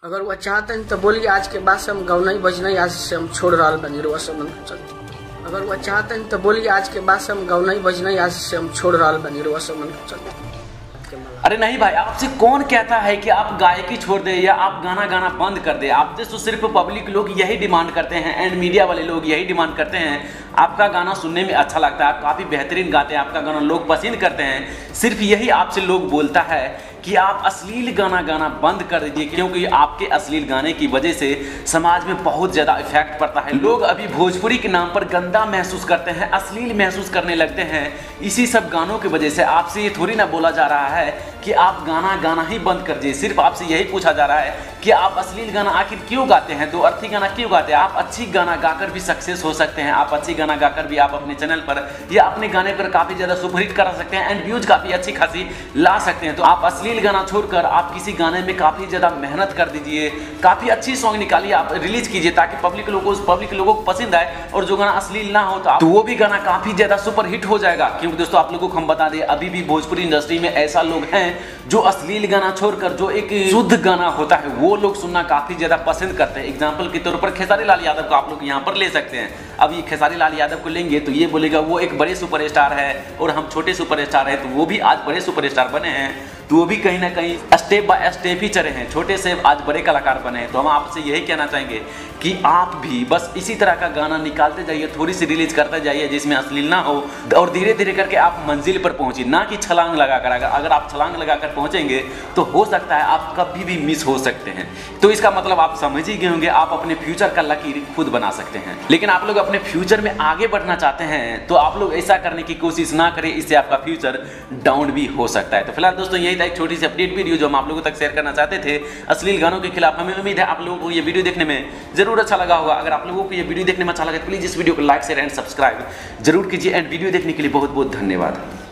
अगर वो चाहते हैं तो बोलिए आज के बाद से हम गाँव नहीं बजना, आज से हम छोड़ रहा बनी रुआ संबंध चल। अगर वो चाहते हैं तो बोलिए आज के बाद से हम गाँव नहीं बजना, आज से हम छोड़ रहा बनी रुआ संबंध चल। अरे नहीं भाई, आपसे कौन कहता है कि आप गायकी छोड़ दे या आप गाना गाना बंद कर दे। आप तो सिर्फ पब्लिक लोग यही डिमांड करते हैं एंड मीडिया वाले लोग यही डिमांड करते हैं। आपका गाना सुनने में अच्छा लगता है, आप काफ़ी बेहतरीन गाते हैं, आपका गाना लोग पसंद करते हैं। सिर्फ यही आपसे लोग बोलता है कि आप अश्लील गाना गाना बंद कर दीजिए, क्योंकि आपके अश्लील गाने की वजह से समाज में बहुत ज़्यादा इफेक्ट पड़ता है। लोग अभी भोजपुरी के नाम पर गंदा महसूस करते हैं, अश्लील महसूस करने लगते हैं इसी सब गानों की वजह से। आपसे ये थोड़ी ना बोला जा रहा है कि आप गाना गाना ही बंद कर दीजिए, सिर्फ आपसे यही पूछा जा रहा है कि आप अश्लील गाना आखिर क्यों गाते हैं, दो अर्थी गाना क्यों गाते हैं। आप अच्छी गाना गाकर भी सक्सेस हो सकते हैं, आप अच्छी गाना गाकर भी आप अपने चैनल पर या अपने गाने पर काफ़ी ज़्यादा सुपरहिट करा सकते हैं एंड व्यूज काफ़ी अच्छी खासी ला सकते हैं। तो आप अश्लील गाना छोड़कर आप किसी गाने में काफ़ी ज़्यादा मेहनत कर दीजिए, काफ़ी अच्छी सॉन्ग निकालिए, आप रिलीज कीजिए ताकि पब्लिक लोगों को पसंद आए। और जो गाना अश्लील ना हो तो वो भी गाना काफ़ी ज़्यादा सुपरहिट हो जाएगा। क्योंकि दोस्तों आप लोगों को हम बता दें, अभी भी भोजपुरी इंडस्ट्री में ऐसा लोग हैं जो अश्लील गाना छोड़कर जो एक शुद्ध गाना होता है वो लोग सुनना काफ़ी ज़्यादा पसंद करते हैं। एग्जाम्पल के तौर पर खेसारी लाल यादव को आप लोग यहाँ पर ले सकते हैं। अब ये खेसारी लाल यादव को लेंगे तो ये बोलेगा वो एक बड़े सुपरस्टार है और हम छोटे सुपरस्टार हैं, तो वो भी आज बड़े सुपरस्टार बने हैं, तो वो भी कहीं ना कहीं स्टेप बाय स्टेप ही चले हैं, छोटे से आज बड़े कलाकार बने हैं। तो हम आपसे यही कहना चाहेंगे कि आप भी बस इसी तरह का गाना निकालते जाइए, थोड़ी सी रिलीज करते जाइए जिसमें अश्लील ना हो, और धीरे धीरे करके आप मंजिल पर पहुंचिए, ना कि छलांग लगाकर। अगर आप छलांग लगाकर पहुंचेंगे तो हो सकता है आप कभी भी मिस हो सकते हैं। तो इसका मतलब आप समझ ही गए होंगे, आप अपने फ्यूचर का लकीर खुद बना सकते हैं। लेकिन आप लोग अपने फ्यूचर में आगे बढ़ना चाहते हैं तो आप लोग ऐसा करने की कोशिश ना करें, इससे आपका फ्यूचर डाउन भी हो सकता है। तो फिलहाल दोस्तों यही था एक छोटी सी अपडेट वीडियो जो हम आप लोगों तक शेयर करना चाहते थे अश्लील गानों के खिलाफ। हमें उम्मीद है आप लोगों को ये वीडियो देखने में जरूर अच्छा लगा होगा। अगर आप लोगों को ये वीडियो देखने में अच्छा लगा तो प्लीज इस वीडियो को लाइक शेयर एंड सब्सक्राइब जरूर कीजिए। एंड वीडियो देखने के लिए बहुत बहुत धन्यवाद।